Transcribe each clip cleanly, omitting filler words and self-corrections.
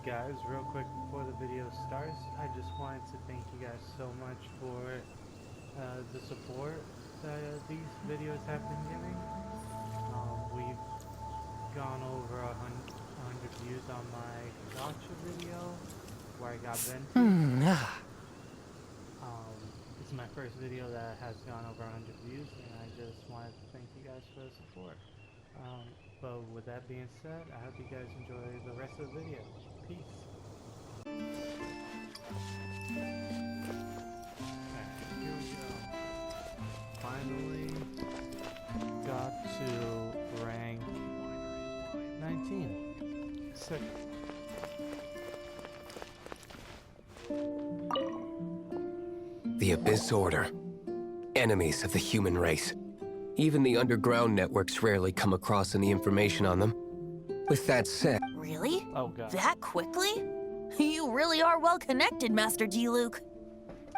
guys, real quick before the video starts, I just wanted to thank you guys so much for the support that these videos have been getting. We've gone over 100 views on my gotcha video where I got vented. It's my first video that has gone over 100 views, and I just wanted to thank you guys for the support. But with that being said, I hope you guys enjoy the rest of the video. Peace. Alright, here we go. Finally got to rank 19. Sick. The Abyss Order. Enemies of the human race. Even the underground networks rarely come across any information on them. With that said... Really? Oh god. That quickly? You really are well connected, Master Diluc.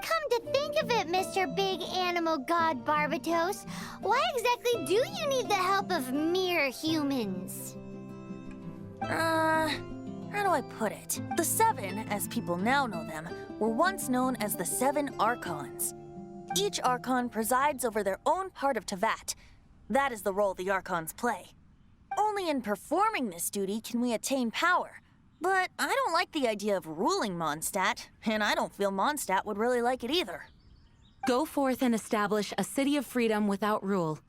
Come to think of it, Mr. Big Animal God Barbatos, why exactly do you need the help of mere humans? How do I put it? The Seven, as people now know them, were once known as the Seven Archons. Each Archon presides over their own part of Teyvat. That is the role the Archons play. Only in performing this duty can we attain power. But I don't like the idea of ruling Mondstadt, and I don't feel Mondstadt would really like it either. Go forth and establish a city of freedom without rule.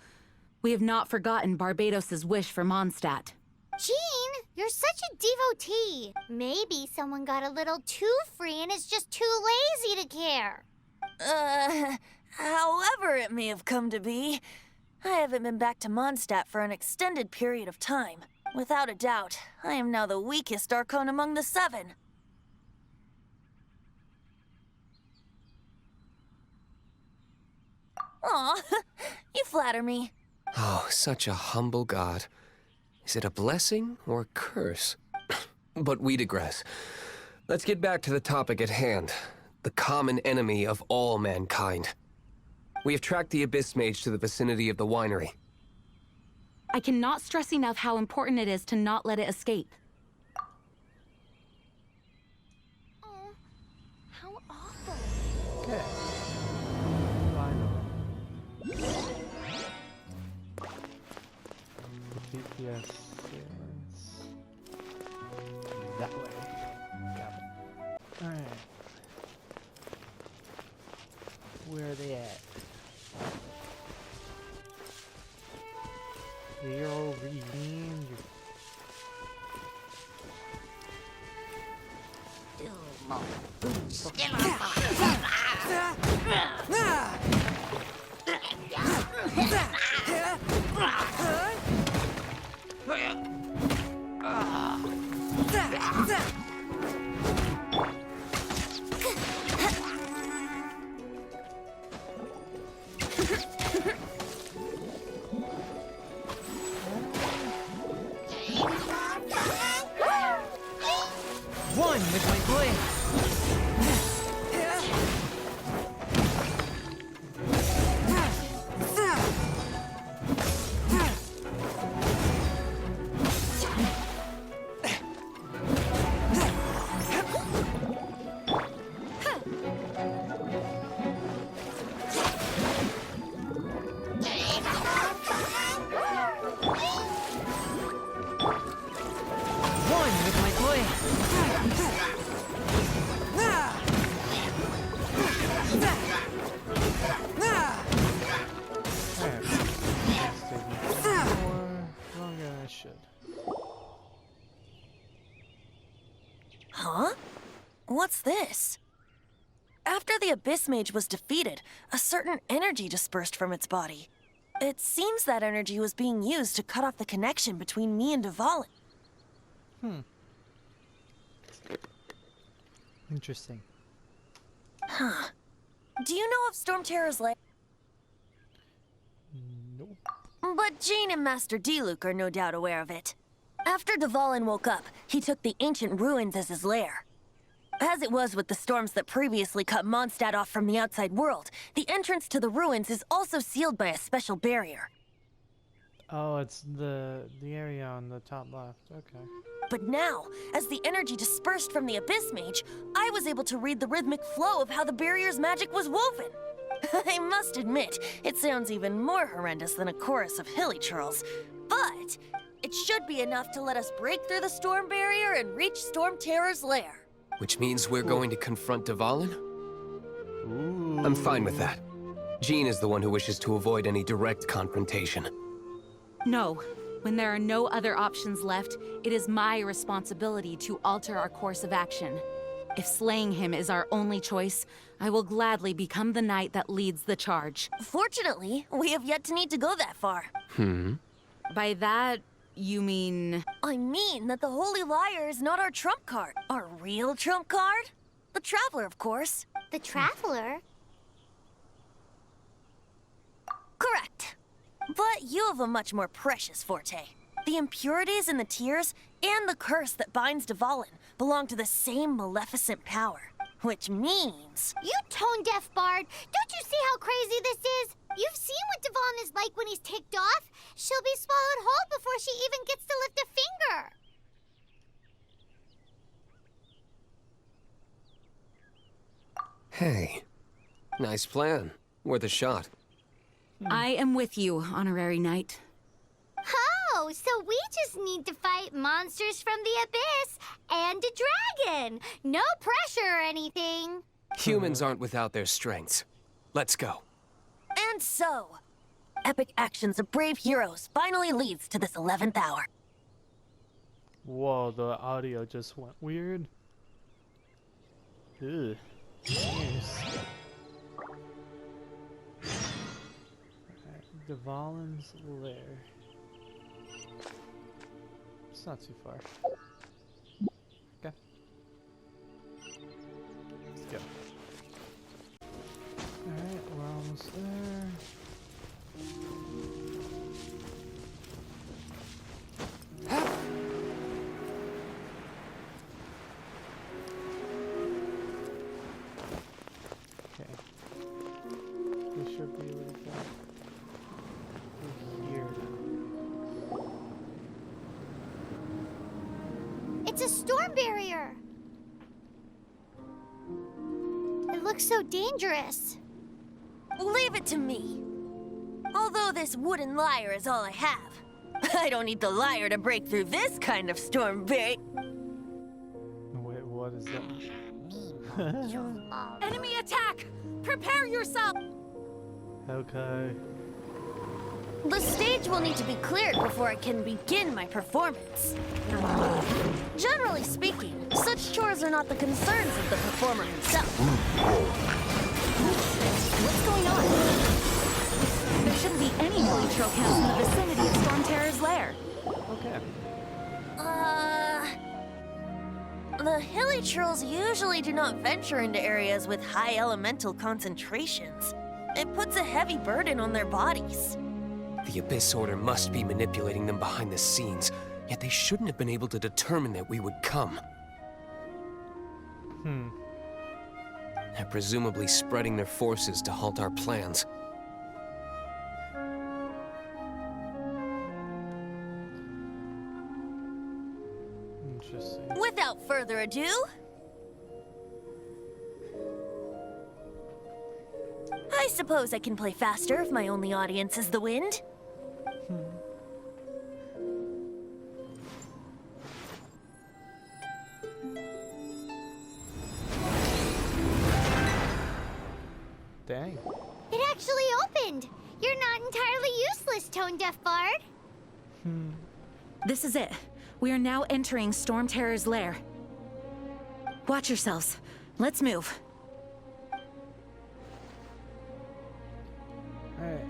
We have not forgotten Barbatos' wish for Mondstadt. Jean, you're such a devotee. Maybe someone got a little too free and is just too lazy to care. However it may have come to be, I haven't been back to Mondstadt for an extended period of time. Without a doubt, I am now the weakest Archon among the Seven. Aw, you flatter me. Oh, such a humble god. Is it a blessing or a curse? But we digress. Let's get back to the topic at hand. The common enemy of all mankind. We have tracked the Abyss Mage to the vicinity of the winery. I cannot stress enough how important it is to not let it escape. Oh, how awful. Okay. Finally. The GPS is that way. Got it. Alright. Where are they at? Zero redeemed. One with my blade. One with my blade. Longer than I should. Huh? What's this? After the Abyss Mage was defeated, a certain energy dispersed from its body. It seems that energy was being used to cut off the connection between me and Dvalin. Interesting. Huh. Do you know of Storm Terror's lair? Nope. But Jean and Master Diluc are no doubt aware of it. After Dvalin woke up, he took the ancient ruins as his lair. As it was with the storms that previously cut Mondstadt off from the outside world, the entrance to the ruins is also sealed by a special barrier. Oh, it's the area on the top left. Okay. But now, as the energy dispersed from the Abyss Mage, I was able to read the rhythmic flow of how the barrier's magic was woven. I must admit, it sounds even more horrendous than a chorus of hilly churls. But it should be enough to let us break through the storm barrier and reach Storm Terror's lair. Which means we're going to confront Dvalin? Ooh. I'm fine with that. Jean is the one who wishes to avoid any direct confrontation. No. When there are no other options left, it is my responsibility to alter our course of action. If slaying him is our only choice, I will gladly become the knight that leads the charge. Fortunately, we have yet to need to go that far. By that, you mean... I mean that the Holy Liar is not our trump card. Our real trump card? The Traveler, of course. The Traveler? Correct. But you have a much more precious forte. The impurities in the tears and the curse that binds Dvalin belong to the same maleficent power. Which means... You tone-deaf bard! Don't you see how crazy this is? You've seen what Dvalin is like when he's ticked off. She'll be swallowed whole before she even gets to lift a finger. Hey, nice plan. Worth a shot. I am with you, Honorary Knight. Oh, so we just need to fight monsters from the Abyss and a dragon. No pressure or anything. Humans aren't without their strengths. Let's go. And so, epic actions of brave heroes finally leads to this 11th hour. Whoa, the audio just went weird. Ugh. Yes. Dvalin's lair. It's not too far. Okay. Let's go. Alright, we're almost there. Okay. We should be able to go through here now. It's a storm barrier. It looks so dangerous. Leave it to me. Although this wooden lyre is all I have, I don't need the lyre to break through this kind of storm barrier. Wait, what is that? Enemy attack! Prepare yourself! Okay. The stage will need to be cleared before I can begin my performance. Generally speaking, such chores are not the concerns of the performer himself. What's going on? There shouldn't be any holy trail camps in the vicinity of Storm Terror's lair. Okay. The hilly trolls usually do not venture into areas with high elemental concentrations. It puts a heavy burden on their bodies. The Abyss Order must be manipulating them behind the scenes, yet they shouldn't have been able to determine that we would come. They're presumably spreading their forces to halt our plans. Interesting. Without further ado, I suppose I can play faster if my only audience is the wind. Dang. It actually opened. You're not entirely useless, tone-deaf bard. This is it. We are now entering Storm Terror's lair. Watch yourselves. Let's move. Alright.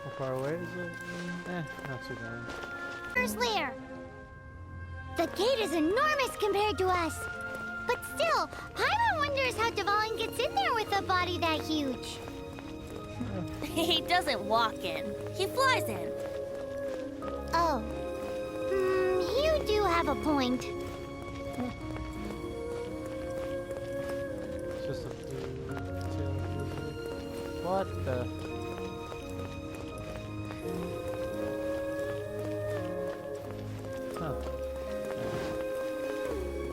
How far away is it? Not too bad. First lair. The gate is enormous compared to us. But still, Paimon wonders how Dvalin gets in there with a body that huge. He doesn't walk in, he flies in. Oh. You do have a point. Just a blue utility. What the? Huh.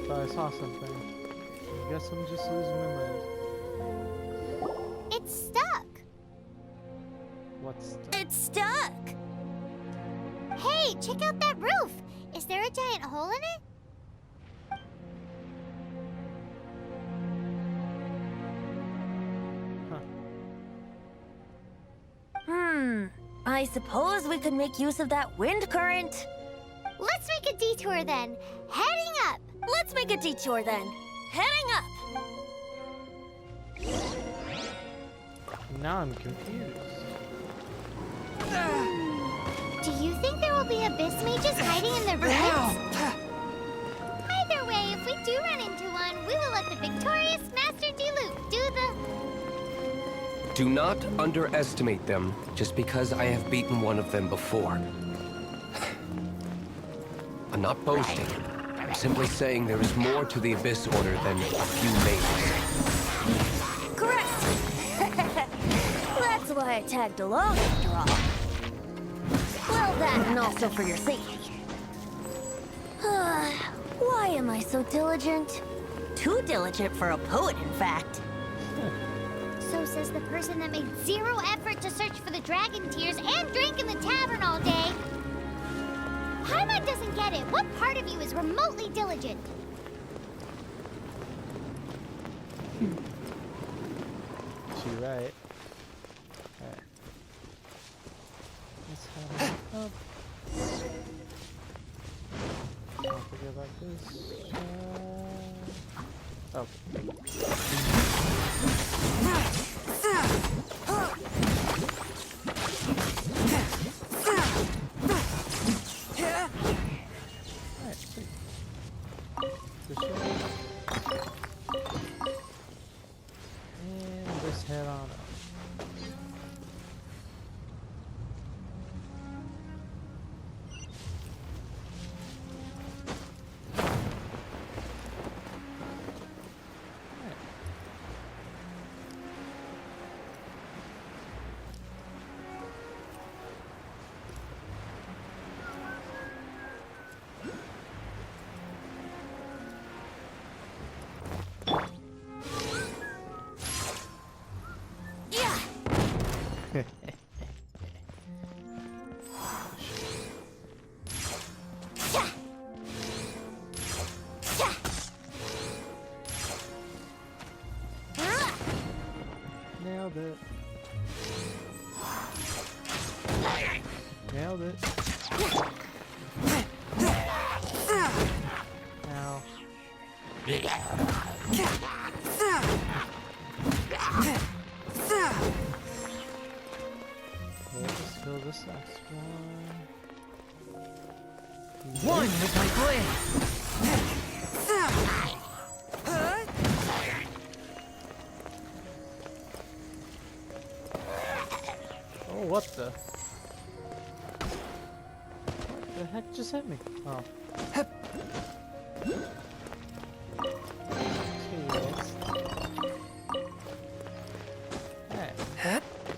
Thought I saw something. I guess I'm just losing my mind. It's stuck. What's the... It's stuck! Hey, check out that roof. Is there a giant hole in it? I suppose we could make use of that wind current. Let's make a detour then. Heading up. Let's make a detour then. Heading up! Now I'm confused. Do you think there will be abyss mages hiding in the ruins? Either way, if we do run into one, we will let the victorious Master Diluc do the... Do not underestimate them just because I have beaten one of them before. I'm not boasting. I'm simply saying there is more to the Abyss Order than a few mages. Correct! That's why I tagged along after all. Well, that and also for your safety. Why am I so diligent? Too diligent for a poet, in fact. So says the person that made zero effort to search for the dragon tears and drink in the tavern all day. Paimon doesn't get it. What part of you is remotely diligent? She's right. Alright. Let's head up. Don't forget about this. Oh. Alright, sweet. The shield. And just head on up. Nailed it. Nailed it. Ow. Let's kill this last one. One with my blade. Oh, what the? The heck just hit me? Oh. Alright.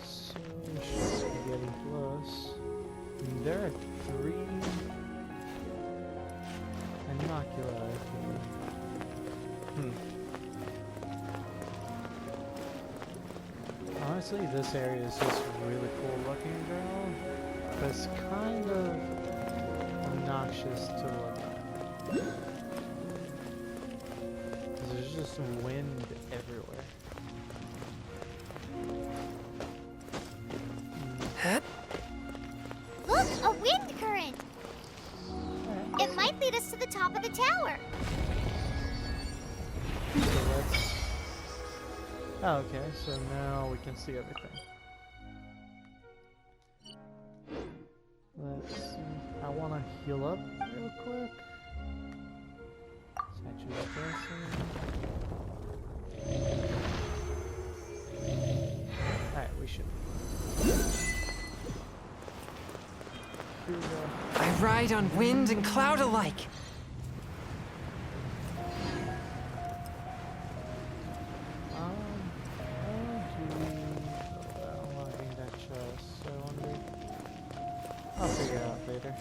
So we should be getting close. And there are 3 inocula here. Honestly, this area is just really cool looking, girl. But it's kind of obnoxious to look at. Because there's just some wind everywhere. Look, a wind current. It might lead us to the top of the tower. So let's... Oh, okay, so now we can see everything. Let's see. I want to heal up real quick. Statue of Blessing. Alright, we should. Here we go. I ride on wind and cloud alike. I'll figure it out later.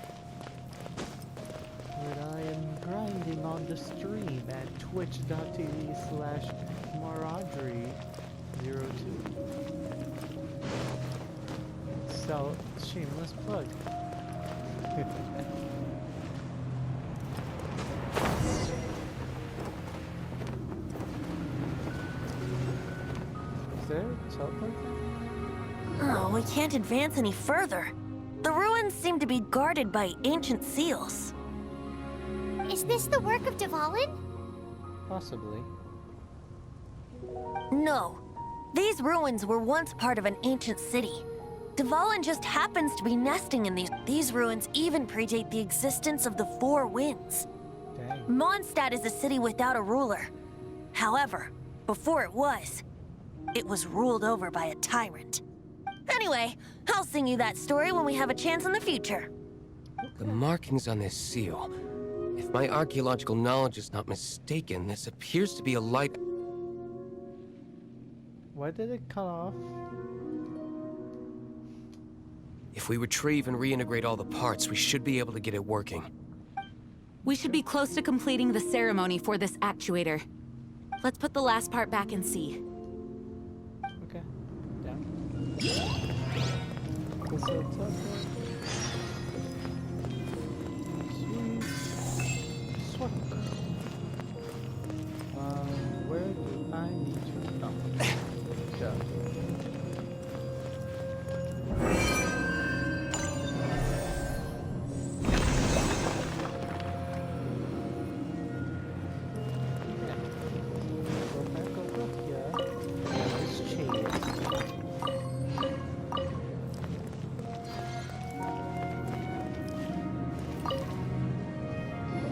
But I am grinding on the stream at twitch.tv/Maradri02. So, shameless plug. Is there a teleport? Oh, we can't advance any further. The ruins seem to be guarded by ancient seals. Is this the work of Dvalin? Possibly. No. These ruins were once part of an ancient city. Dvalin just happens to be nesting in these. These ruins even predate the existence of the Four Winds. Dang. Mondstadt is a city without a ruler. However, before it was ruled over by a tyrant. Anyway, I'll sing you that story when we have a chance in the future. The markings on this seal. If my archaeological knowledge is not mistaken, this appears to be a light. Why did it cut off? If we retrieve and reintegrate all the parts, we should be able to get it working. We should be close to completing the ceremony for this actuator. Let's put the last part back and see. Okay. Down. This will teleport. Sweet. Sweet. Where do I need to go? Go.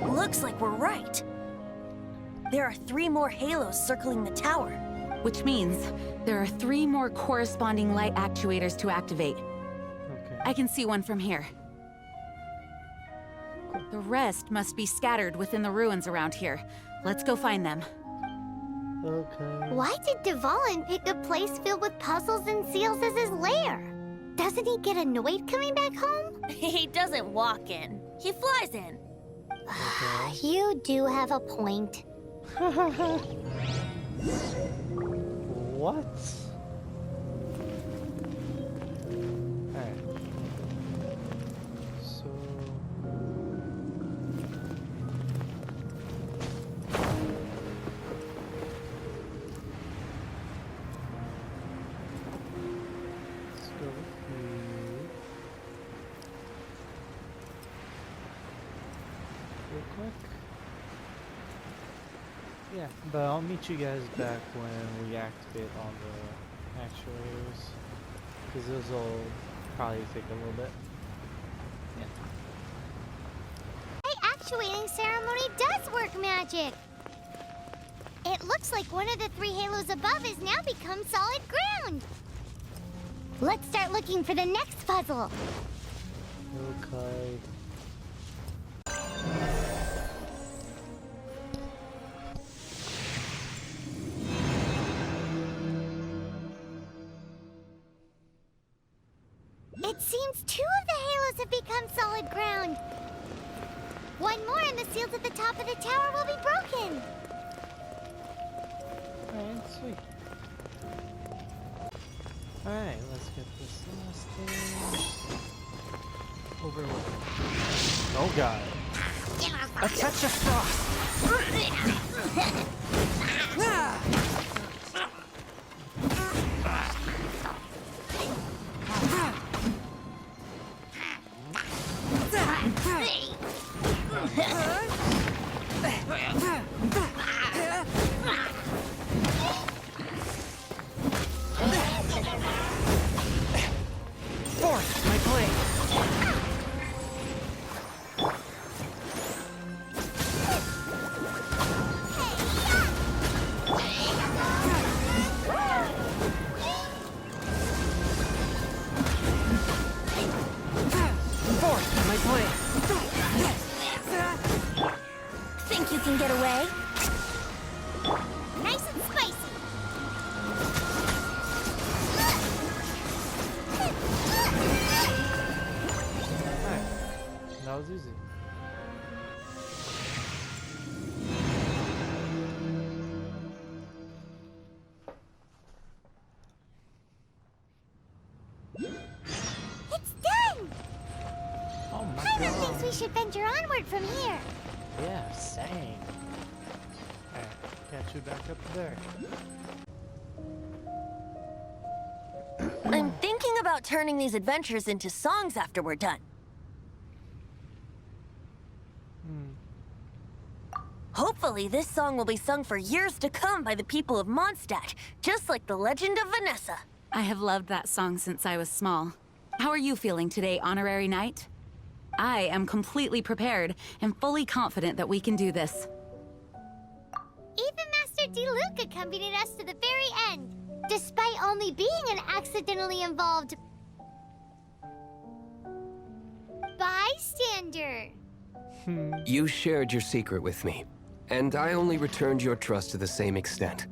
Looks like we're right. There are 3 more halos circling the tower. Which means there are 3 more corresponding light actuators to activate. Okay. I can see one from here. The rest must be scattered within the ruins around here. Let's go find them. Okay. Why did Dvalin pick a place filled with puzzles and seals as his lair? Doesn't he get annoyed coming back home? He doesn't walk in. He flies in. You do have a point. What? Alright. So... let's go here. Real quick. Yeah, but I'll meet you guys back when we activate all the actuators, because those will probably take a little bit. Yeah. Hey, actuating ceremony does work magic! It looks like one of the 3 halos above has now become solid ground! Let's start looking for the next puzzle! Okay. It seems 2 of the halos have become solid ground. 1 more and the seals at the top of the tower will be broken. Alright, sweet. Alright, let's get this last thing over with. Oh god. A touch of frost. Force my blade. Hey, easy. It's done! Oh my Paimon god. thinks we should venture onward from here. Yeah, same. Alright, catch you back up there. I'm thinking about turning these adventures into songs after we're done. Hopefully, this song will be sung for years to come by the people of Mondstadt, just like the legend of Vanessa. I have loved that song since I was small. How are you feeling today, Honorary Knight? I am completely prepared and fully confident that we can do this. Even Master Diluc accompanied us to the very end, despite only being an accidentally involved bystander. You shared your secret with me, and I only returned your trust to the same extent.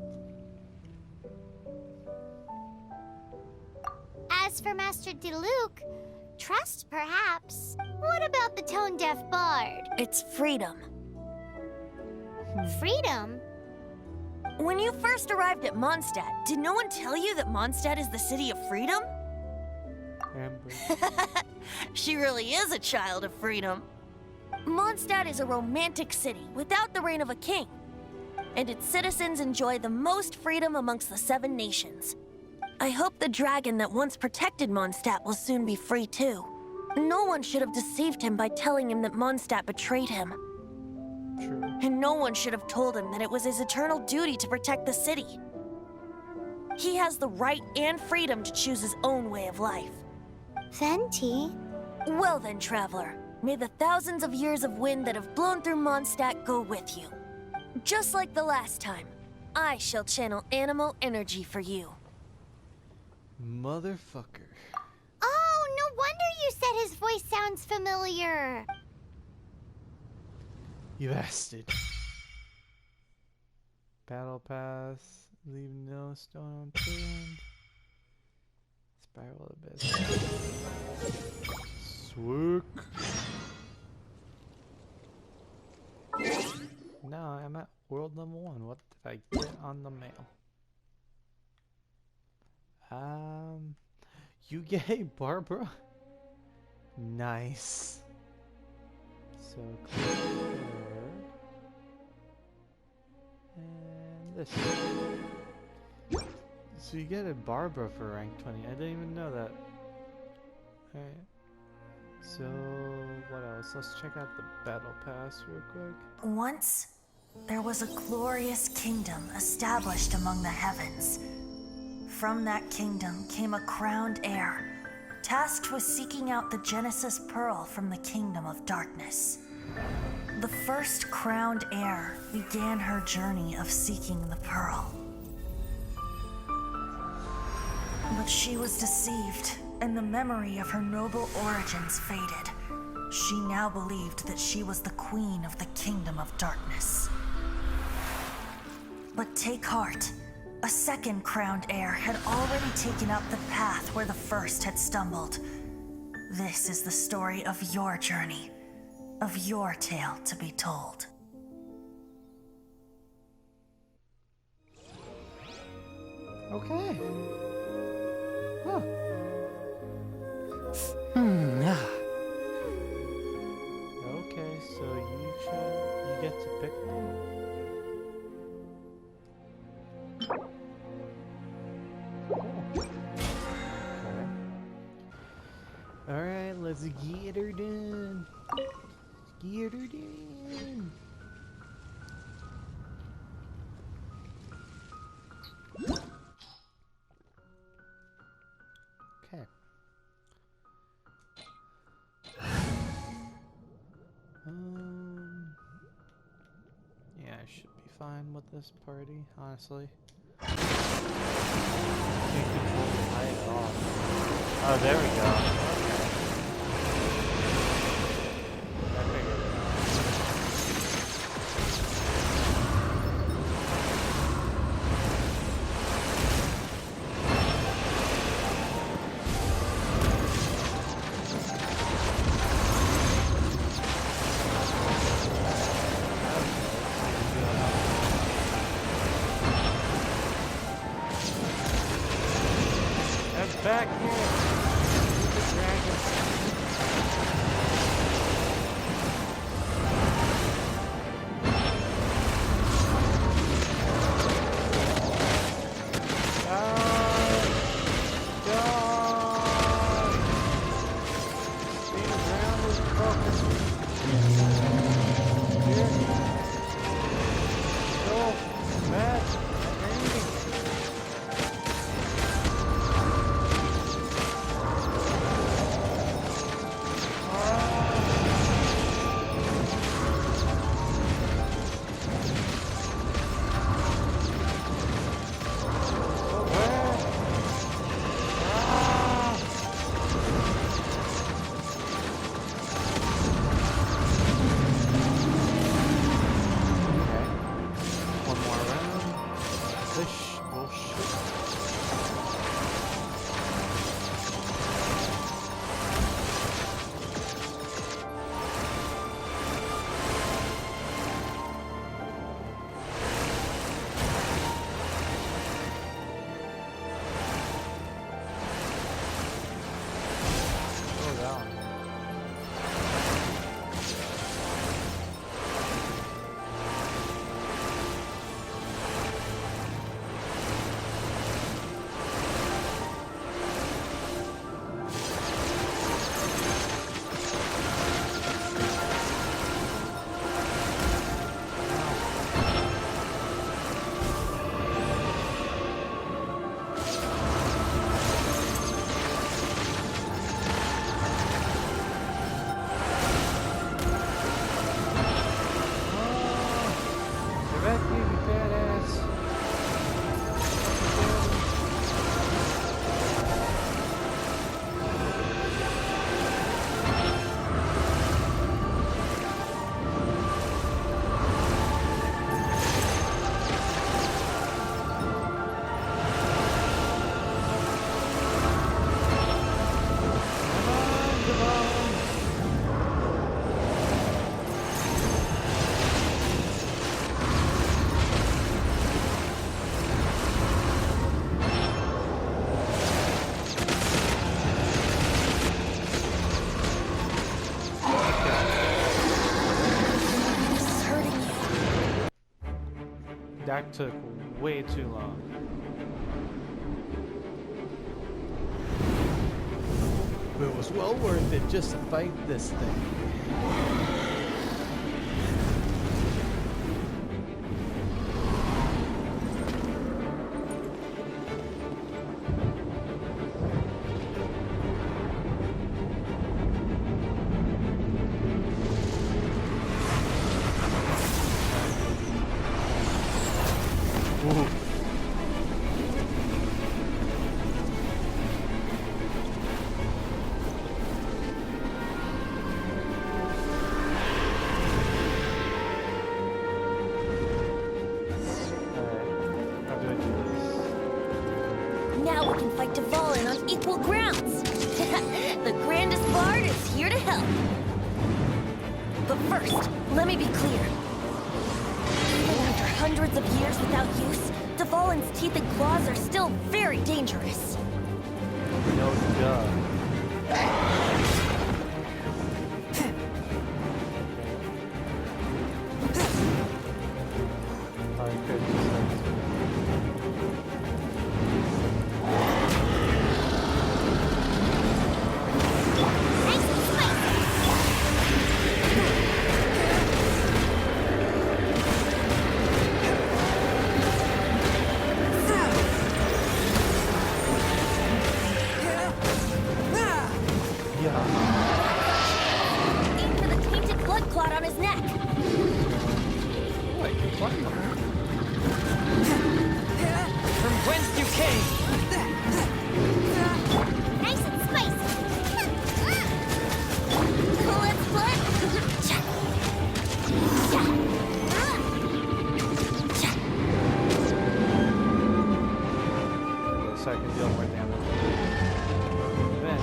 As for Master Diluc, trust perhaps. What about the tone-deaf bard? It's freedom. Freedom? When you first arrived at Mondstadt, did no one tell you that Mondstadt is the city of freedom? Amber. She really is a child of freedom. Mondstadt is a romantic city without the reign of a king, and its citizens enjoy the most freedom amongst the 7 nations. I hope the dragon that once protected Mondstadt will soon be free too. No one should have deceived him by telling him that Mondstadt betrayed him. True. And no one should have told him that it was his eternal duty to protect the city. He has the right and freedom to choose his own way of life. Venti? Well then, traveler, may the thousands of years of wind that have blown through Mondstadt go with you. Just like the last time, I shall channel animal energy for you. Motherfucker. Oh, no wonder you said his voice sounds familiar. You bastard. Battle pass. Leave no stone unturned. Spiral abyss. Swook. No, I'm at world number 1. What did I get on the mail? You gay, Barbara? Nice. So click there. And this. So you get a Barbara for rank 20. I didn't even know that. Alright. So what else? Let's check out the battle pass real quick. Once, there was a glorious kingdom established among the heavens. From that kingdom came a crowned heir, tasked with seeking out the Genesis Pearl from the Kingdom of Darkness. The first crowned heir began her journey of seeking the Pearl. But she was deceived, and the memory of her noble origins faded. She now believed that she was the queen of the Kingdom of Darkness. But take heart. A second crowned heir had already taken up the path where the first had stumbled. This is the story of your journey, of your tale to be told. Okay. Huh. Okay, so you get to pick one. Alright, let's get her done. Get her done. Okay. Yeah, I should be fine with this party, honestly. Can't control the light at all. Oh, there we go. Okay. I figured it out. back here. The dragon. That took way too long. It was well worth it just to fight this thing. Now we can fight Dvalin on equal grounds. The grandest bard is here to help. But first, let me be clear. Even after hundreds of years without use, Dvalin's teeth and claws are still very dangerous. No duh. Aim for the tainted blood clot on his neck. From whence you came! Nice and spicy. Let's split. So I can deal more damage. Then,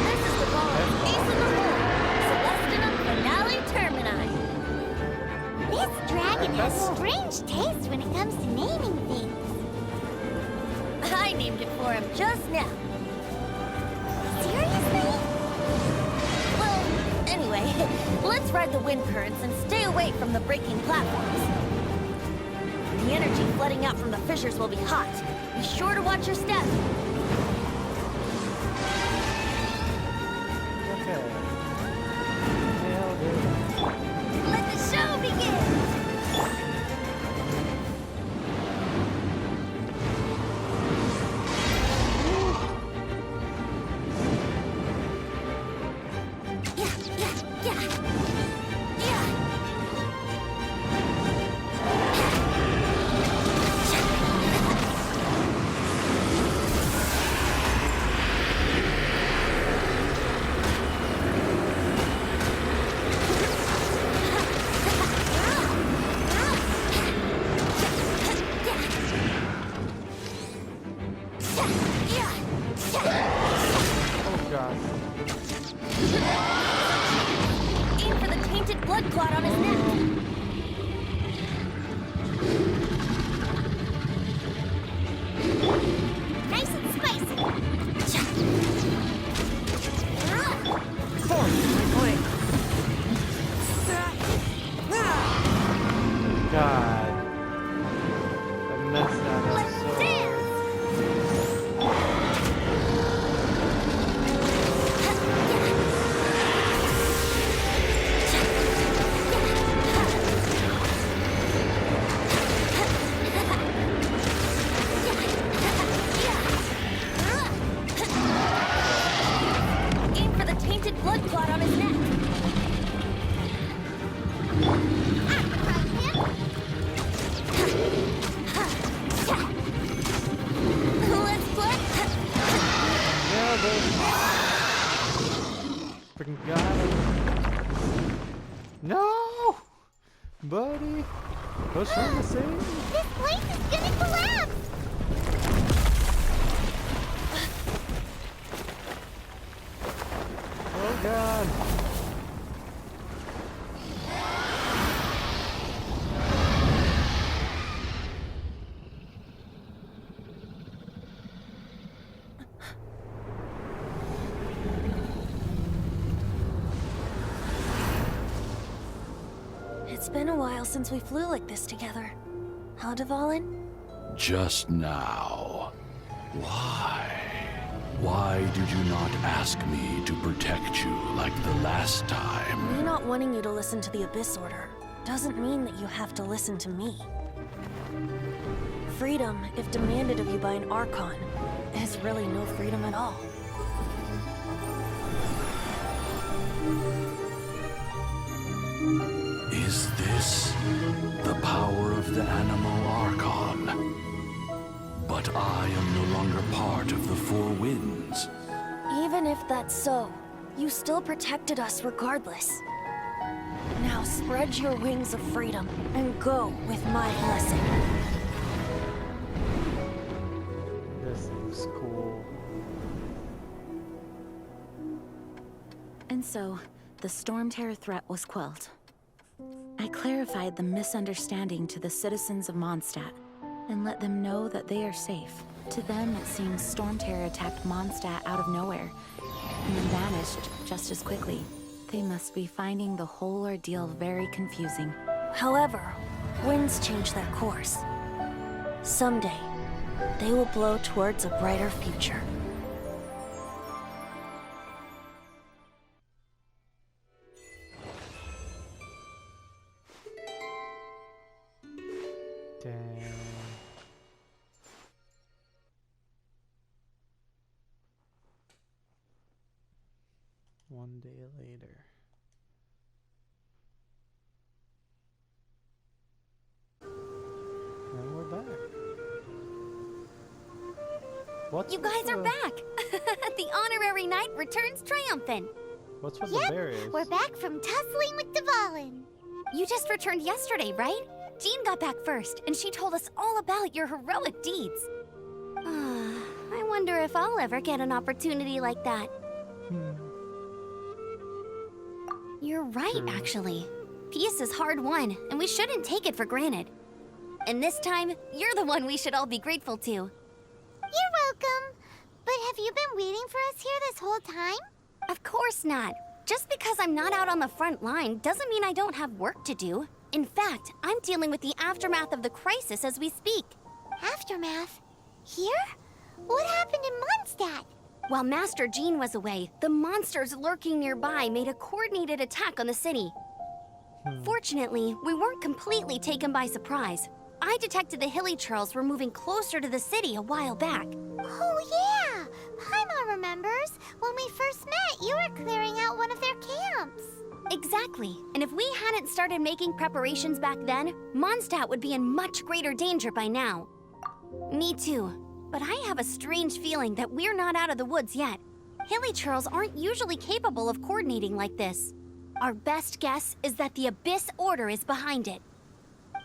This is Dvalin's ace in the hole. ride the wind currents and stay away from the breaking platforms. The energy flooding out from the fissures will be hot. Be sure to watch your step. Okay. Nailed it. Let the show begin! Oh god. Aim for the tainted blood clot on his neck. Nice and spicy! God. I messed that up Let's so dance! Aim for the tainted blood clot on his neck. Let's play. Nailed it. Freaking got it. No! Buddy! I was trying to save. This place is gonna collapse! Oh god. It's been a while since we flew like this together. Huh, Dvalin? Just now. Why? Why did you not ask me to protect you like the last time? Me not wanting you to listen to the Abyss Order doesn't mean that you have to listen to me. Freedom, if demanded of you by an Archon, is really no freedom at all. Is this the power of the Animal Archon? But I am no longer part of the Four Winds. Even if that's so, you still protected us regardless. Now spread your wings of freedom and go with my blessing. This seems cool. And so, the Storm Terror threat was quelled. I clarified the misunderstanding to the citizens of Mondstadt and let them know that they are safe. To them, it seems Storm Terror attacked Mondstadt out of nowhere and then vanished just as quickly. They must be finding the whole ordeal very confusing. However, winds change their course. Someday, they will blow towards a brighter future. Damn. One day later. And we're back. What's You with guys are the- back! The honorary knight returns triumphant. What's with the Yep, berries? we're back from tussling with Dvalin. You just returned yesterday, right? Jean got back first, and she told us all about your heroic deeds. I wonder if I'll ever get an opportunity like that. You're right, True. actually. Peace is hard won, and we shouldn't take it for granted. And this time, you're the one we should all be grateful to. You're welcome. But have you been waiting for us here this whole time? Of course not. Just because I'm not out on the front line doesn't mean I don't have work to do. In fact, I'm dealing with the aftermath of the crisis as we speak. Aftermath? Here? What happened in Mondstadt? While Master Jean was away, the monsters lurking nearby made a coordinated attack on the city. Fortunately, we weren't completely taken by surprise. I detected the Hilly Churls were moving closer to the city a while back. Oh yeah! Paimon remembers. When we first met, you were clearing out one of their camps. Exactly. And if we hadn't started making preparations back then, Mondstadt would be in much greater danger by now. Me too. But I have a strange feeling that we're not out of the woods yet. Hilly Churls aren't usually capable of coordinating like this. Our best guess is that the Abyss Order is behind it.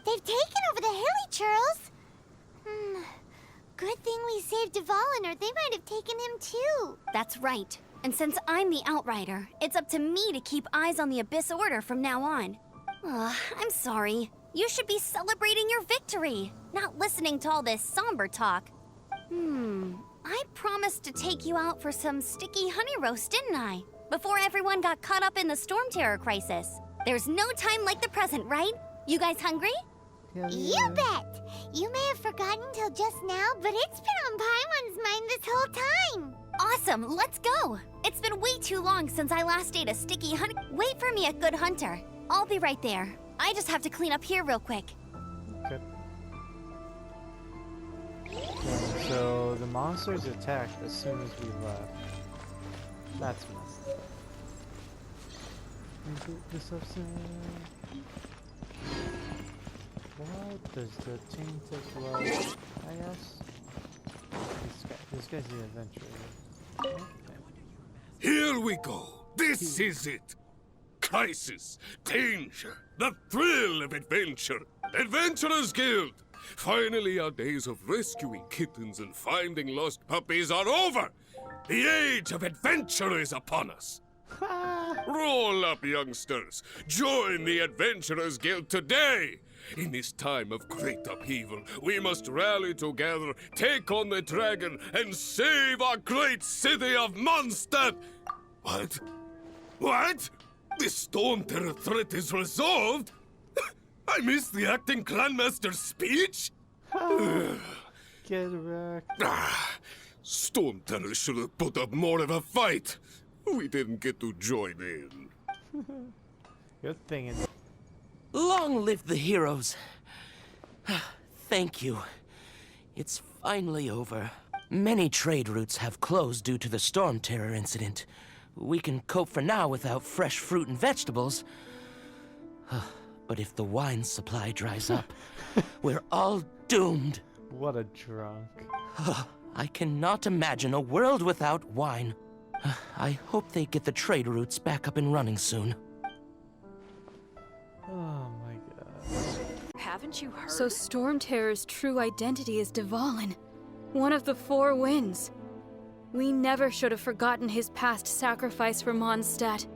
They've taken over the Hilly Churls. Good thing we saved Dvalin, or they might have taken him too. That's right. And since I'm the Outrider, it's up to me to keep eyes on the Abyss Order from now on. I'm sorry. You should be celebrating your victory, not listening to all this somber talk. I promised to take you out for some sticky honey roast, didn't I? Before everyone got caught up in the storm terror crisis. There's no time like the present, right? You guys hungry? You bet! You may have forgotten till just now, but it's been on Paimon's mind this whole time. Awesome, let's go! It's been way too long since I last ate a sticky honey. Wait for me at Good Hunter. I'll be right there. I just have to clean up here real quick. Okay. So the monsters attacked as soon as we left. That's messed up. This upset. What does the tainted blood? I guess. This guy's the adventurer. Okay. Here we go. This is it. Crisis, danger, the thrill of adventure. Adventurers Guild. Finally, our days of rescuing kittens and finding lost puppies are over. The age of adventure is upon us. Roll up, youngsters. Join the Adventurers Guild today. In this time of great upheaval, we must rally together, take on the dragon, and save our great city of Mondstadt. What? What? The Storm Terror threat is resolved? I missed the acting clanmaster's speech? Get wrecked. Storm Terror should have put up more of a fight. We didn't get to join in. Good thing it's... Long live the heroes. Thank you. It's finally over. Many trade routes have closed due to the Storm Terror incident. We can cope for now without fresh fruit and vegetables. But if the wine supply dries up, we're all doomed. What a drunk. I cannot imagine a world without wine. I hope they get the trade routes back up and running soon. Oh my god. Haven't you heard? So Storm Terror's true identity is Dvalin, one of the Four Winds. We never should have forgotten his past sacrifice for Mondstadt.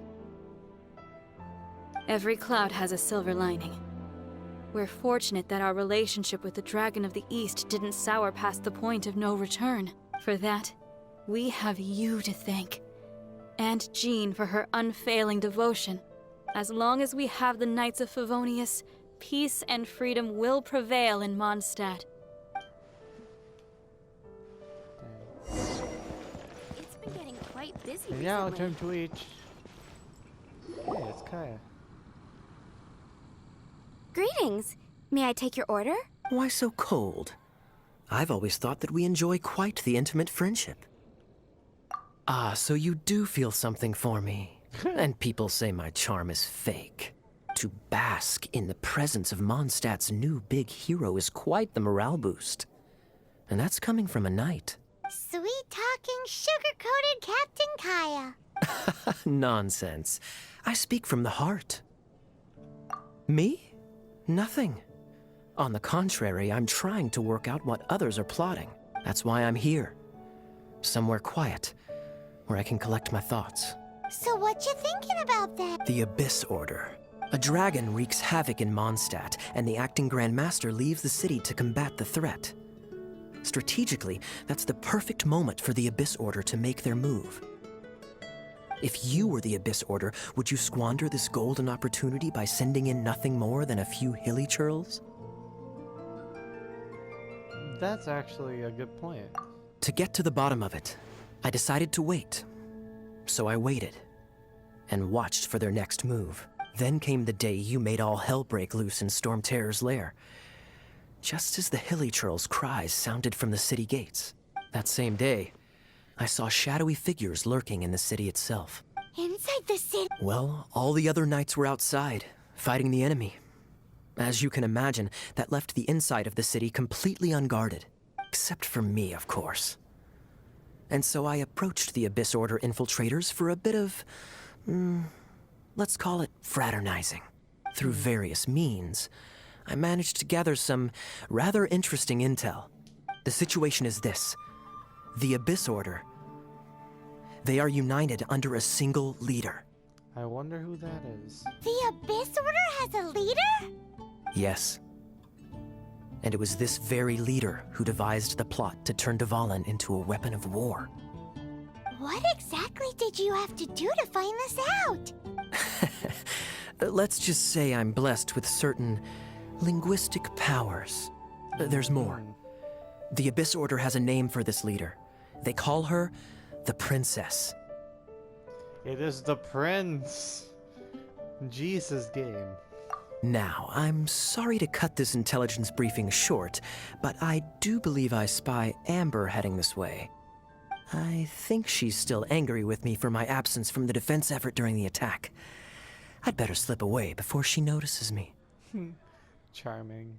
Every cloud has a silver lining. We're fortunate that our relationship with the Dragon of the East didn't sour past the point of no return. For that, we have you to thank. And Jean for her unfailing devotion. As long as we have the Knights of Favonius, peace and freedom will prevail in Mondstadt. It's been getting quite busy And now recently. turn to each. Hey, it's Kaya. Greetings. May I take your order? Why so cold? I've always thought that we enjoy quite the intimate friendship. Ah, so you do feel something for me. And people say my charm is fake. To bask in the presence of Mondstadt's new big hero is quite the morale boost. And that's coming from a knight. Sweet-talking, sugar-coated Captain Kaya. Nonsense. I speak from the heart. Me? Nothing. On the contrary, I'm trying to work out what others are plotting. That's why I'm here. Somewhere quiet, where I can collect my thoughts. So what you thinking about that? The Abyss Order. A dragon wreaks havoc in Mondstadt, and the acting Grand Master leaves the city to combat the threat. Strategically, that's the perfect moment for the Abyss Order to make their move. If you were the Abyss Order, would you squander this golden opportunity by sending in nothing more than a few hilly churls? That's actually a good point. To get to the bottom of it, I decided to wait. So I waited and watched for their next move. Then came the day you made all hell break loose in Storm Terror's lair. Just as the hilly churls' cries sounded from the city gates. That same day, I saw shadowy figures lurking in the city itself. Inside the city? Well, all the other knights were outside, fighting the enemy. As you can imagine, that left the inside of the city completely unguarded. Except for me, of course. And so I approached the Abyss Order infiltrators for a bit of, let's call it fraternizing. Through various means, I managed to gather some rather interesting intel. The situation is this. The Abyss Order, they are united under a single leader. I wonder who that is. The Abyss Order has a leader? Yes. And it was this very leader who devised the plot to turn Dvalin into a weapon of war. What exactly did you have to do to find this out? Let's just say I'm blessed with certain linguistic powers. There's more. The Abyss Order has a name for this leader. They call her the Princess. It is the Prince. Jesus game. Now, I'm sorry to cut this intelligence briefing short, but I do believe I spy Amber heading this way. I think she's still angry with me for my absence from the defense effort during the attack. I'd better slip away before she notices me. Charming.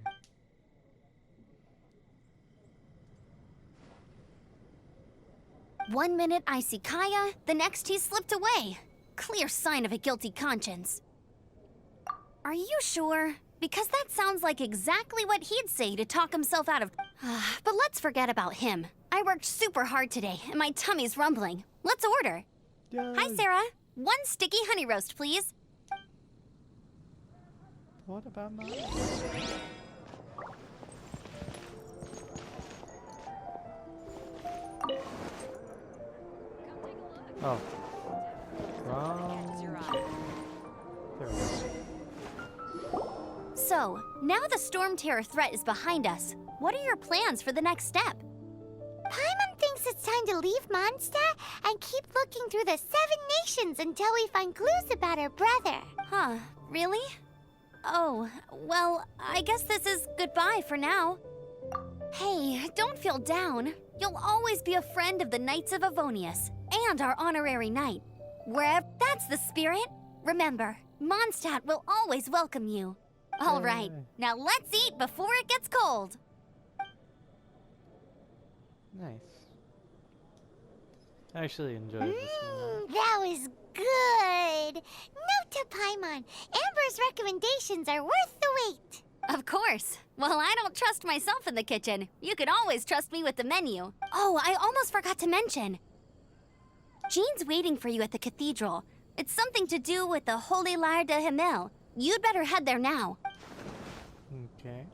One minute I see Kaya, the next he slipped away. Clear sign of a guilty conscience. Are you sure? Because that sounds like exactly what he'd say to talk himself out of... But let's forget about him. I worked super hard today, and my tummy's rumbling. Let's order. Yay. Hi, Sarah. One sticky honey roast, please. What about mine? Oh. There we go. So, now the Storm Terror threat is behind us. What are your plans for the next step? Paimon thinks it's time to leave Mondstadt and keep looking through the 7 nations until we find clues about her brother. Huh, really? Oh, well, I guess this is goodbye for now. Hey, don't feel down. You'll always be a friend of the Knights of Avonius, and our honorary knight. Wherever that's the spirit, remember, Mondstadt will always welcome you. All right, now let's eat before it gets cold. Nice. I actually enjoyed this one. That was good. Note to Paimon, Amber's recommendations are worth the wait. Of course. Well, I don't trust myself in the kitchen. You can always trust me with the menu. Oh, I almost forgot to mention. Jean's waiting for you at the cathedral. It's something to do with the Holy Lyre de Himmel. You'd better head there now. Okay.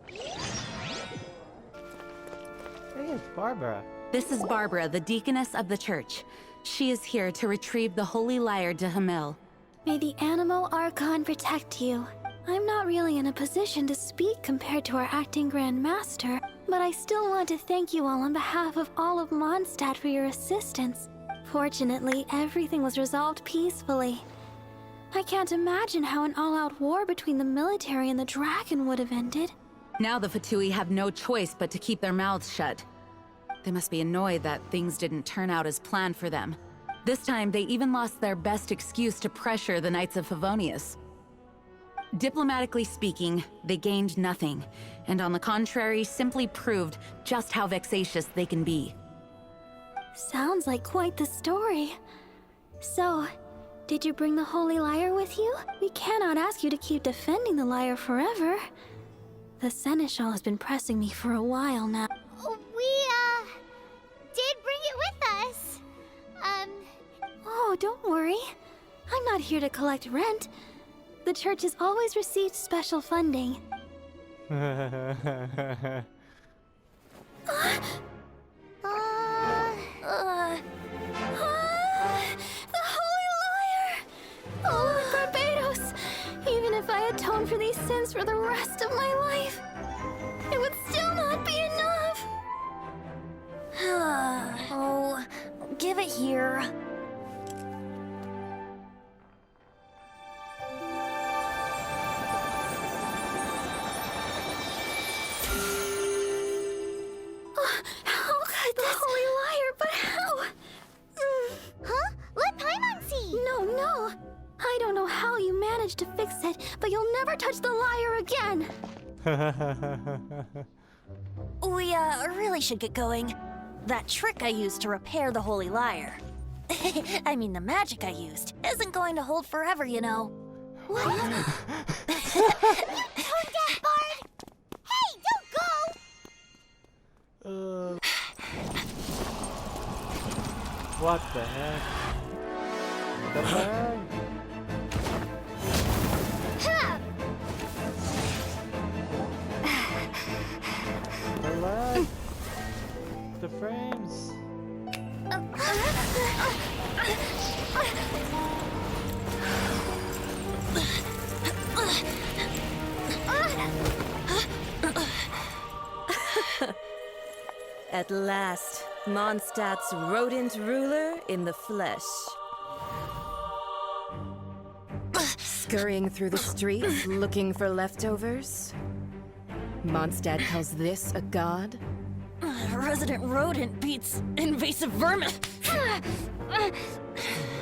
Hey, it's Barbara. This is Barbara, the deaconess of the church. She is here to retrieve the Holy Lyre de Himmel. May the Animo Archon protect you. I'm not really in a position to speak compared to our acting Grand Master, but I still want to thank you all on behalf of all of Mondstadt for your assistance. Fortunately, everything was resolved peacefully. I can't imagine how an all-out war between the military and the dragon would have ended. Now the Fatui have no choice but to keep their mouths shut. They must be annoyed that things didn't turn out as planned for them. This time, they even lost their best excuse to pressure the Knights of Favonius. Diplomatically speaking, they gained nothing, and on the contrary, simply proved just how vexatious they can be. Sounds like quite the story. So, did you bring the Holy Lyre with you? We cannot ask you to keep defending the lyre forever. The Seneschal has been pressing me for a while now. We, did bring it with us. Oh, don't worry. I'm not here to collect rent. The church has always received special funding. The Holy atone for these sins for the rest of my life, it would still not be enough. Oh, give it here. How could the Holy Liar, but how? Huh? Let Paimon see! No. I don't know how you managed to fix it, but you'll never touch the liar again. We, really should get going. That trick I used to repair the Holy Liar. I mean, the magic I used isn't going to hold forever, you know. What? You tone-deaf bard! Hey, don't go! What the heck? The lag? Huh. The lag? The frames? At last, Mondstadt's rodent ruler in the flesh. Scurrying through the streets looking for leftovers? Mondstadt calls this a god? Resident rodent beats invasive vermin.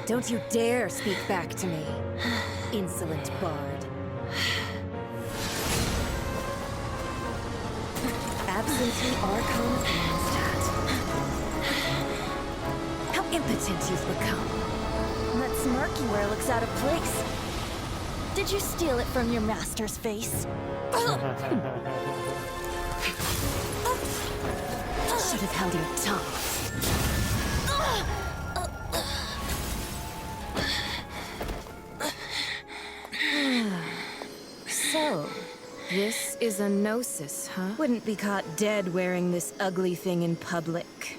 Don't you dare speak back to me, insolent bard. Absentee Archon of Mondstadt. How impotent you've become. That smirky wear looks out of place. Did you steal it from your master's face? Should have held your tongue. So, this is a gnosis, huh? Wouldn't be caught dead wearing this ugly thing in public.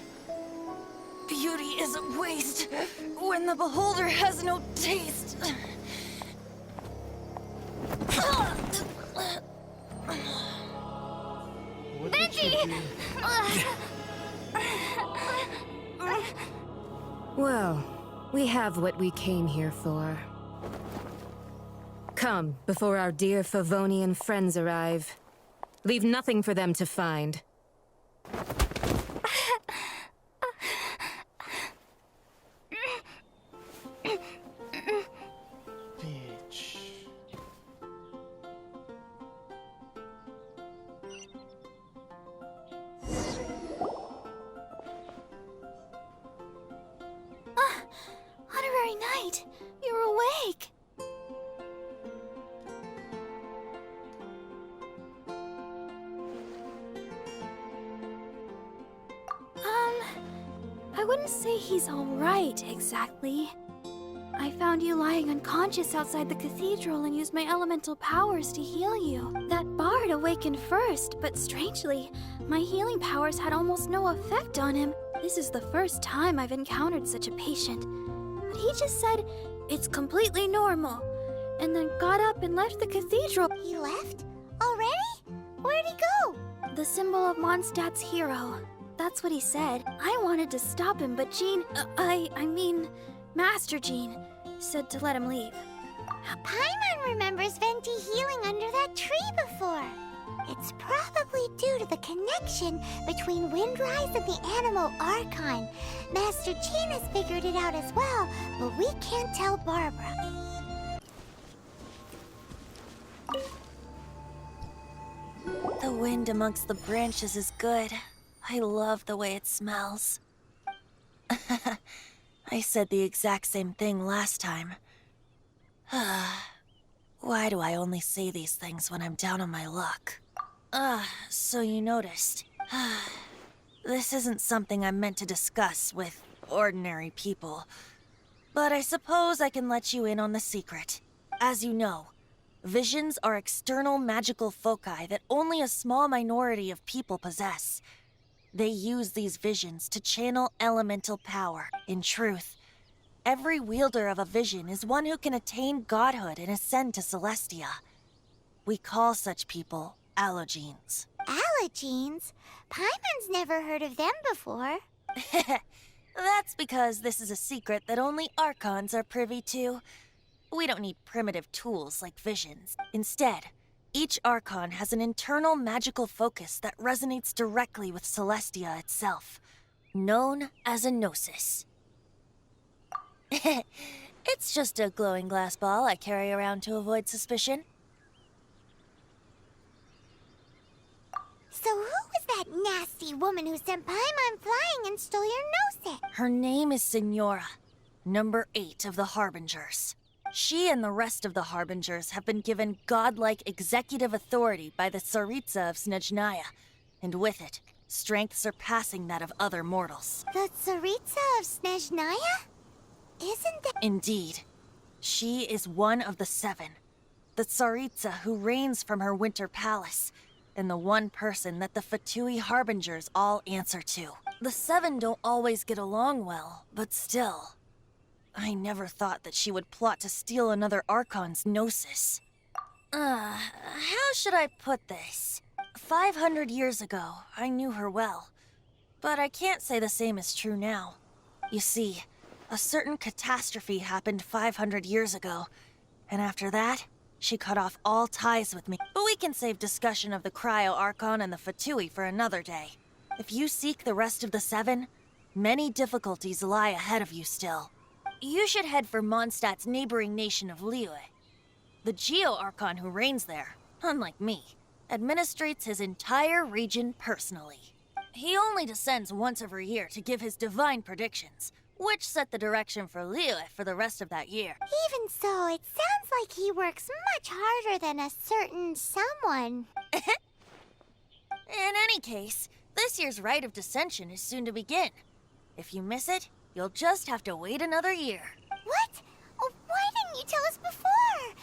Beauty is a waste when the beholder has no taste. What did you do? Well, we have what we came here for. Come, before our dear Favonian friends arrive. Leave nothing for them to find. Bitch. Honorary Knight, you're awake. I wouldn't say he's all right, exactly. I found you lying unconscious outside the cathedral and used my elemental powers to heal you. That bard awakened first, but strangely, my healing powers had almost no effect on him. This is the first time I've encountered such a patient. But he just said, it's completely normal, and then got up and left the cathedral. He left? Already? Where'd he go? The symbol of Mondstadt's hero. That's what he said. I wanted to stop him, but Jean, I mean, Master Jean, said to let him leave. Paimon remembers Venti healing under that tree before. It's probably due to the connection between Windrise and the Animal Archon. Master Jean has figured it out as well, but we can't tell Barbara. The wind amongst the branches is good. I love the way it smells. I said the exact same thing last time. Why do I only say these things when I'm down on my luck? So you noticed. This isn't something I'm meant to discuss with ordinary people. But I suppose I can let you in on the secret. As you know, visions are external magical foci that only a small minority of people possess. They use these visions to channel elemental power. In truth, every wielder of a vision is one who can attain godhood and ascend to Celestia. We call such people allogenes. Allergenes? Paimon's never heard of them before. That's because this is a secret that only Archons are privy to. We don't need primitive tools like visions. Instead, each Archon has an internal magical focus that resonates directly with Celestia itself, known as a gnosis. It's just a glowing glass ball I carry around to avoid suspicion. So who was that nasty woman who sent Paimon flying and stole your gnosis? Her name is Signora, number 8 of the Harbingers. She and the rest of the Harbingers have been given godlike executive authority by the Tsaritsa of Snezhnaya, and with it, strength surpassing that of other mortals. The Tsaritsa of Snezhnaya? Isn't that— Indeed. She is one of the 7, the Tsaritsa who reigns from her winter palace, and the one person that the Fatui Harbingers all answer to. The 7 don't always get along well, but still. I never thought that she would plot to steal another Archon's gnosis. How should I put this? 500 years ago, I knew her well. But I can't say the same is true now. You see, a certain catastrophe happened 500 years ago, and after that, she cut off all ties with me. But we can save discussion of the Cryo Archon and the Fatui for another day. If you seek the rest of the 7, many difficulties lie ahead of you still. You should head for Mondstadt's neighboring nation of Liyue. The Geo-Archon who reigns there, unlike me, administrates his entire region personally. He only descends once every year to give his divine predictions, which set the direction for Liyue for the rest of that year. Even so, it sounds like he works much harder than a certain someone. In any case, this year's Rite of Dissension is soon to begin. If you miss it, you'll just have to wait another year. What? Oh, why didn't you tell us before?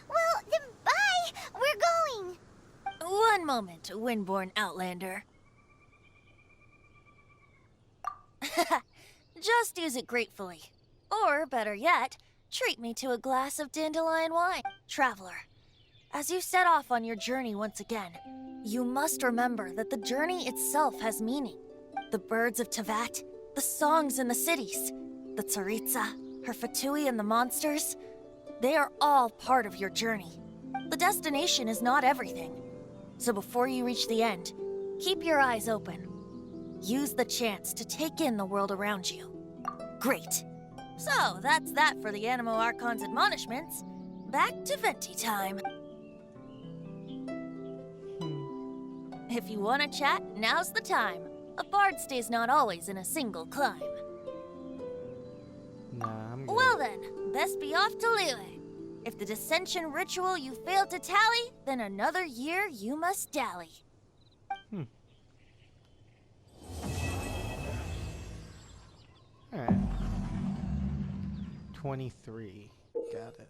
Well, then bye! We're going! One moment, Windborn Outlander. Just use it gratefully. Or, better yet, treat me to a glass of dandelion wine. Traveler, as you set off on your journey once again, you must remember that the journey itself has meaning. The birds of Tevat, the songs in the cities, the Tsaritsa, her Fatui and the monsters, they are all part of your journey. The destination is not everything. So before you reach the end, keep your eyes open. Use the chance to take in the world around you. Great. So that's that for the Animo Archon's admonishments. Back to Venti time. If you want to chat, now's the time. A bard stays not always in a single climb. Nah, I'm good. Well then, best be off to Liyue. If the dissension ritual you failed to tally, then another year you must dally. Alright. 23. Got it.